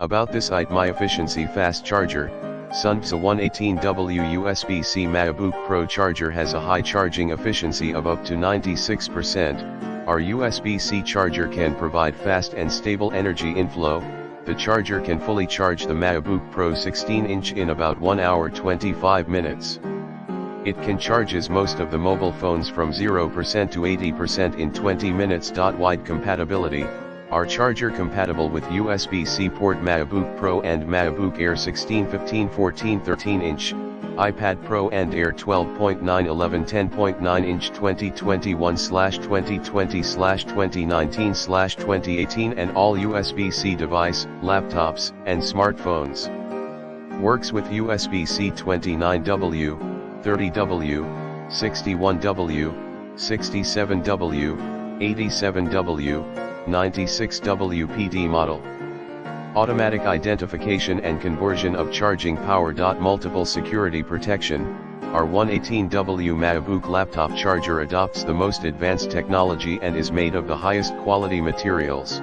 About this my efficiency fast charger, Sunpsa 118W USB-C MacBook Pro charger has a high charging efficiency of up to 96%. Our USB-C charger can provide fast and stable energy inflow. The charger can fully charge the MacBook Pro 16-inch in about 1 hour 25 minutes. It can charges most of the mobile phones from 0% to 80% in 20 minutes. Wide compatibility. Our charger compatible with USB-C port MacBook Pro and MacBook Air 16, 15, 14, 13-inch, iPad Pro and Air 12.9, 11, 10.9-inch 2021/2020/2019/2018 and all USB-C device, laptops, and smartphones. Works with USB-C 29W, 30W, 61W, 67W, 87W, 96W PD model. Automatic identification and conversion of charging power. Multiple security protection. Our 118W MacBook laptop charger adopts the most advanced technology and is made of the highest quality materials.